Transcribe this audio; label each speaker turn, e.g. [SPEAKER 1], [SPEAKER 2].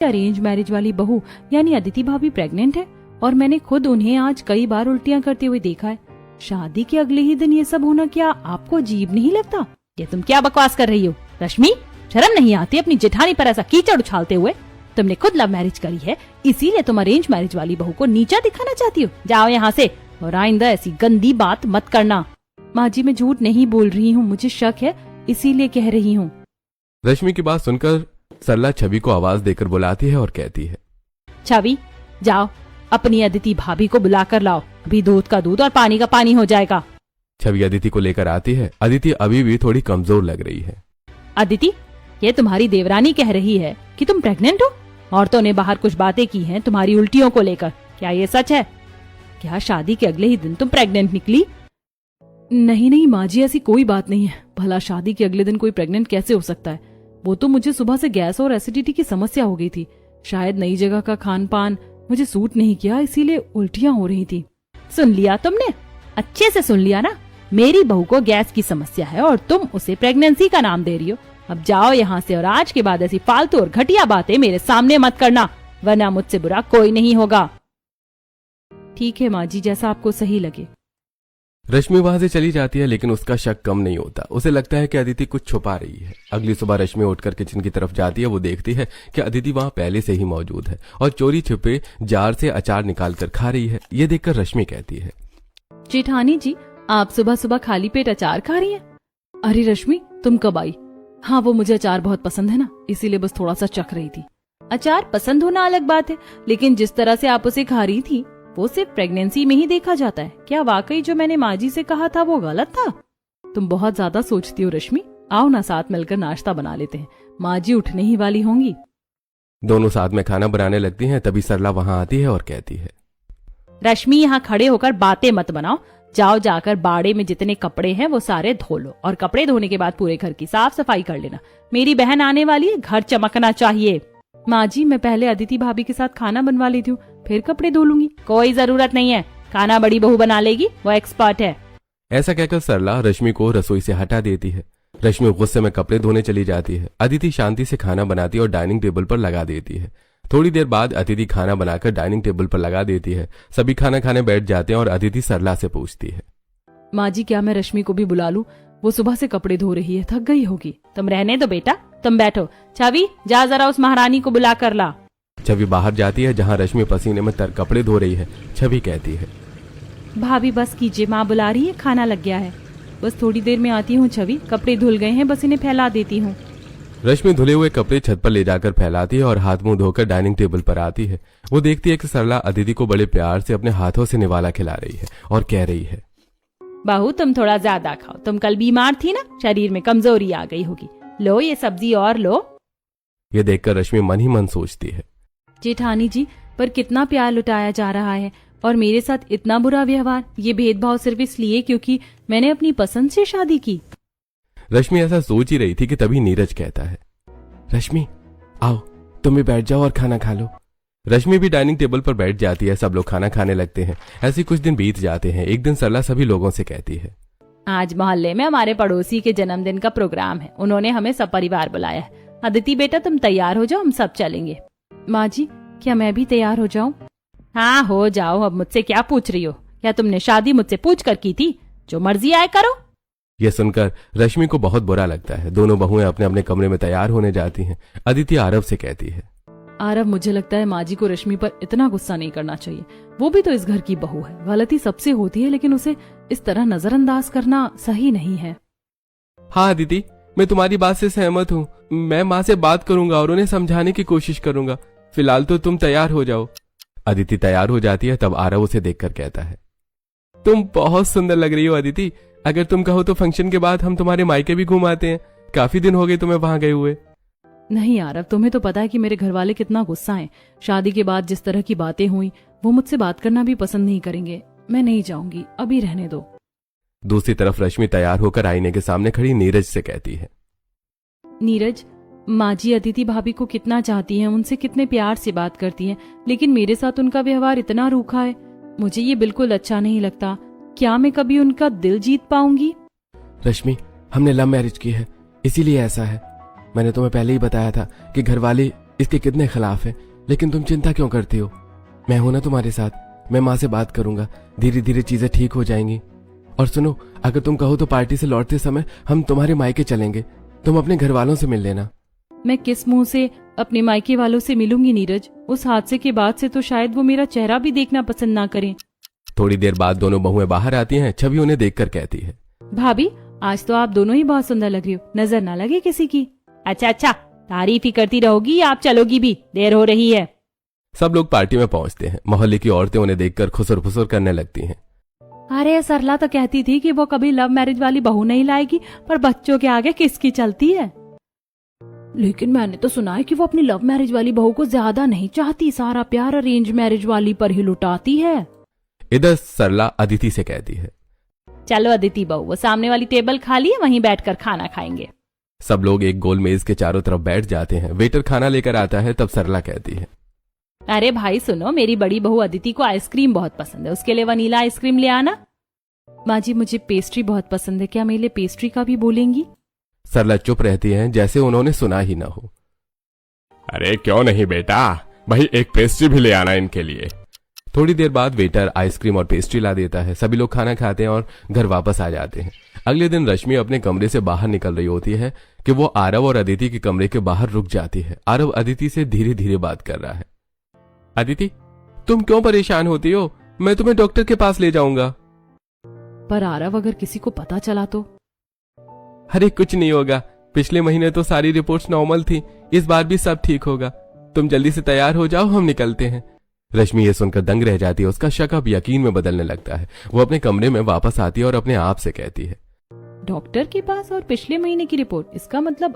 [SPEAKER 1] Arrange marriage वाली बहू यानी अदिति भाभी प्रेग्नेंट है और मैंने खुद उन्हें आज कई बार उल्टियां करते हुए देखा है। शादी के अगले ही दिन ये सब होना क्या आपको अजीब नहीं लगता? ये तुम क्या बकवास कर रही हो रश्मि? शर्म नहीं आती अपनी जेठानी पर ऐसा कीचड़ उछालते हुए? तुमने खुद लव मैरिज करी है, इसीलिए तुम अरेंज मैरिज वाली बहू को नीचा दिखाना चाहती हो। जाओ यहाँ से और आइंदा ऐसी गंदी बात मत करना। माँ जी मैं झूठ नहीं बोल रही हूँ, मुझे शक है इसीलिए कह रही हूँ।
[SPEAKER 2] रश्मि की बात सुनकर सरला छवि को आवाज देकर बुलाती है और कहती है,
[SPEAKER 1] छवि जाओ अपनी अदिति भाभी को बुला कर लाओ, अभी दूध का दूध और पानी का पानी हो जाएगा।
[SPEAKER 2] छवि अदिति को लेकर आती है। अदिति अभी भी थोड़ी कमजोर लग रही है।
[SPEAKER 1] अदिति ये तुम्हारी देवरानी कह रही है कि तुम प्रेग्नेंट हो। औरतों ने बाहर कुछ बातें की हैं तुम्हारी उल्टियों को लेकर, क्या ये सच है? क्या शादी के अगले ही दिन तुम प्रेग्नेंट निकली? नहीं माँ जी ऐसी कोई बात नहीं है। भला शादी के अगले दिन कोई प्रेग्नेंट कैसे हो सकता है? वो तो मुझे सुबह से गैस और एसिडिटी की समस्या हो गई थी। शायद नई जगह का खान पान मुझे सूट नहीं किया, इसीलिए उल्टियां हो रही थी। सुन लिया तुमने? अच्छे से सुन लिया ना? मेरी बहू को गैस की समस्या है और तुम उसे प्रेगनेंसी का नाम दे रही हो। अब जाओ यहाँ से और आज के बाद ऐसी फालतू और घटिया बातें मेरे सामने मत करना, वरना मुझसे बुरा कोई नहीं होगा। ठीक है माँ जी, जैसा आपको सही लगे।
[SPEAKER 2] रश्मि वहां से चली जाती है, लेकिन उसका शक कम नहीं होता। उसे लगता है कि अदिति कुछ छुपा रही है। अगली सुबह रश्मि उठकर किचन की तरफ जाती है। वो देखती है कि अदिति वहां पहले से ही मौजूद है और चोरी छुपे जार से अचार निकाल कर खा रही है। ये देखकर रश्मि कहती है,
[SPEAKER 1] जेठानी जी आप सुबह सुबह खाली पेट अचार खा रही हैं? अरे रश्मि तुम कब आई? हाँ वो मुझे अचार बहुत पसंद है ना, इसीलिए बस थोड़ा सा चख रही थी। अचार पसंद होना अलग बात है, लेकिन जिस तरह से आप उसे खा रही थी वो सिर्फ प्रेगनेंसी में ही देखा जाता है। क्या वाकई जो मैंने माँ जी से कहा था वो गलत था? तुम बहुत ज्यादा सोचती हो रश्मि। आओ ना साथ मिलकर नाश्ता बना लेते हैं, माँ जी उठने ही वाली होंगी।
[SPEAKER 2] दोनों साथ में खाना बनाने लगती हैं। तभी सरला वहां आती है और कहती है,
[SPEAKER 1] रश्मि यहाँ खड़े होकर बातें मत बनाओ, जाओ जाकर बाड़े में जितने कपड़े हैं वो सारे धो लो और कपड़े धोने के बाद पूरे घर की साफ सफाई कर लेना। मेरी बहन आने वाली है, घर चमकना चाहिए। माँ जी मैं पहले अदिति भाभी के साथ खाना बनवा लेती हूँ, फिर कपड़े धो लूंगी। कोई जरूरत नहीं है, खाना बड़ी बहू बना लेगी, वो एक्सपर्ट है।
[SPEAKER 2] ऐसा कहकर सरला रश्मि को रसोई से हटा देती है। रश्मि गुस्से में कपड़े धोने चली जाती है। अदिति शांति से खाना बनाती और डाइनिंग टेबल पर लगा देती है। थोड़ी देर बाद अदिति खाना बनाकर डाइनिंग टेबल पर लगा देती है। सभी खाना खाने बैठ जाते हैं और अदिति सरला से पूछती है,
[SPEAKER 1] माँ जी क्या मैं रश्मि को भी बुला लूं? वो सुबह से कपड़े धो रही है, थक गई होगी। तुम रहने दो बेटा, तुम बैठो। छवि जा जरा उस महारानी को बुला कर ला।
[SPEAKER 2] छवि बाहर जाती है जहाँ रश्मि पसीने में तर कपड़े धो रही है। छवि कहती है,
[SPEAKER 1] भाभी बस कीजिए, माँ बुला रही है, खाना लग गया है। बस थोड़ी देर में आती हूँ छवि, कपड़े धुल गए हैं, बस इन्हें फैला देती हूँ।
[SPEAKER 2] रश्मि धुले हुए कपड़े छत पर ले जाकर फैलाती है और हाथ मुंह धोकर डाइनिंग टेबल पर आती है। वो देखती है कि सरला अदिति को बड़े प्यार से अपने हाथों से निवाला खिला रही है और कह रही है,
[SPEAKER 1] बहू तुम थोड़ा ज्यादा खाओ, तुम कल बीमार थी ना, शरीर में कमजोरी आ गई होगी। लो ये सब्जी और लो।
[SPEAKER 2] ये देखकर रश्मि मन ही मन सोचती है,
[SPEAKER 1] जेठानी जी पर कितना प्यार लुटाया जा रहा है और मेरे साथ इतना बुरा व्यवहार, ये भेदभाव सिर्फ इसलिए क्योंकि मैंने अपनी पसंद से शादी की।
[SPEAKER 2] रश्मि ऐसा सोच ही रही थी कि तभी नीरज कहता है, रश्मि आओ तुम भी बैठ जाओ और खाना खा लो। रश्मि भी डाइनिंग टेबल पर बैठ जाती है। सब लोग खाना खाने लगते हैं। ऐसे कुछ दिन बीत जाते हैं। एक दिन सरला सभी लोगों से कहती है,
[SPEAKER 1] आज मोहल्ले में हमारे पड़ोसी के जन्मदिन का प्रोग्राम है, उन्होंने हमें सब परिवार बुलाया है। अदिति बेटा तुम तैयार हो जाओ, हम सब चलेंगे। माँ जी क्या मैं भी तैयार हो जाऊं? हाँ हो जाओ, अब मुझसे क्या पूछ रही हो? क्या तुमने शादी मुझसे पूछ कर की थी? जो मर्जी आए करो।
[SPEAKER 2] यह सुनकर रश्मि को बहुत बुरा लगता है। दोनों बहुएं अपने अपने कमरे में तैयार होने जाती हैं। अदिति आरव से कहती है,
[SPEAKER 1] आरव मुझे लगता है माँ जी को रश्मि पर इतना गुस्सा नहीं करना चाहिए, वो भी तो इस घर की बहू है। गलती सबसे होती है, लेकिन उसे इस तरह नजरअंदाज करना सही नहीं है।
[SPEAKER 2] हाँ अदिति मैं तुम्हारी बात से सहमत हूँ। मैं माँ से बात करूंगा और उन्हें समझाने की कोशिश करूंगा। फिलहाल तो तुम तैयार हो जाओ। अदिति तैयार हो जाती है। तब आरव उसे देखकर कहता है, तुम बहुत सुंदर लग रही हो अदिति। अगर तुम कहो तो फंक्शन के बाद हम तुम्हारे मायके भी घूम आते हैं। काफी दिन हो गए तुम्हें वहां गए हुए।
[SPEAKER 1] नहीं आरव, तुम्हें तो पता है कि मेरे घर वाले कितना गुस्सा हैं। शादी के बाद जिस तरह की बातें हुई वो मुझसे बात करना भी पसंद नहीं करेंगे। मैं नहीं जाऊंगी, अभी रहने दो।
[SPEAKER 2] दूसरी तरफ रश्मि तैयार होकर आईने के सामने खड़ी नीरज से कहती है,
[SPEAKER 1] नीरज माँ जी अदिति भाभी को कितना चाहती हैं, उनसे कितने प्यार से बात करती हैं, लेकिन मेरे साथ उनका व्यवहार इतना रूखा है। मुझे ये बिल्कुल अच्छा नहीं लगता। क्या मैं कभी उनका दिल जीत पाऊंगी?
[SPEAKER 2] रश्मि हमने लव मैरिज की है, इसीलिए ऐसा है। मैंने तुम्हें पहले ही बताया था कि घर वाले इसके कितने खिलाफ है, लेकिन तुम चिंता क्यों करती हो? मैं हूं ना तुम्हारे साथ। मैं माँ से बात करूंगा, धीरे धीरे चीजें ठीक हो जाएंगी। और सुनो, अगर तुम कहो तो पार्टी से लौटते समय हम तुम्हारे मायके चलेंगे। तुम अपने घर वालों से मिल लेना।
[SPEAKER 1] मैं किस मुंह से अपने मायके वालों से मिलूंगी नीरज? उस हादसे के बाद से तो शायद वो मेरा चेहरा भी देखना पसंद ना करें।
[SPEAKER 2] थोड़ी देर बाद दोनों बहुएं बाहर आती हैं। छवि उन्हें देखकर कहती है,
[SPEAKER 1] भाभी, आज तो आप दोनों ही बहुत सुंदर लग रही हो, नजर ना लगे किसी की। अच्छा, तारीफ ही करती रहोगी या आप चलोगी भी? देर हो रही है।
[SPEAKER 2] सब लोग पार्टी में पहुंचते हैं। मोहल्ले की औरतें उन्हें देखकर खुसर फुसर करने लगती हैं।
[SPEAKER 1] अरे सरला तो कहती थी कि वो कभी लव मैरिज वाली बहू नहीं लाएगी, पर बच्चों के आगे किसकी चलती है। लेकिन मैंने तो सुना है कि वो अपनी लव मैरिज वाली बहू को ज्यादा नहीं चाहती, सारा प्यार अरेंज मैरिज वाली पर ही लुटाती है।
[SPEAKER 2] इधर सरला अदिति से कहती है,
[SPEAKER 1] चलो अदिति बहू, वो सामने वाली टेबल खाली है, वहीं बैठकर खाना खाएंगे।
[SPEAKER 2] सब लोग एक गोल मेज के चारों तरफ बैठ जाते हैं। वेटर खाना लेकर आता है। तब सरला कहती है,
[SPEAKER 1] अरे भाई सुनो, मेरी बड़ी बहू अदिति को आइसक्रीम बहुत पसंद है, उसके लिए वनीला आइसक्रीम ले आना। माँ जी, मुझे पेस्ट्री बहुत पसंद है, क्या मेरे लिए पेस्ट्री का भी बोलेंगी?
[SPEAKER 2] सरला चुप रहती है, जैसे उन्होंने सुना ही ना हो।
[SPEAKER 3] अरे क्यों नहीं बेटा, भाई एक पेस्ट्री भी ले आना इनके लिए।
[SPEAKER 2] थोड़ी देर बाद वेटर आइसक्रीम और पेस्ट्री ला देता है। सभी लोग खाना खाते हैं और घर वापस आ जाते हैं। अगले दिन रश्मि अपने कमरे से बाहर निकल रही होती है कि वो आरव और अदिति के कमरे के बाहर रुक जाती है। आरव अदिति से धीरे धीरे बात कर रहा है। अदिति, तुम क्यों परेशान होती हो? मैं तुम्हें डॉक्टर के पास ले जाऊंगा।
[SPEAKER 1] पर आरव, अगर किसी को पता चला तो?
[SPEAKER 2] अरे कुछ नहीं होगा, पिछले महीने तो सारी रिपोर्ट्स नॉर्मल थी, इस बार भी सब ठीक होगा। तुम जल्दी से तैयार हो जाओ, हम निकलते हैं। रश्मि ये सुनकर दंग रह जाती है। उसका शक अब यकीन में बदलने लगता है। वो अपने कमरे में वापस आती है और अपने आप से कहती है,
[SPEAKER 1] डॉक्टर के पास और पिछले महीने की रिपोर्ट, इसका मतलब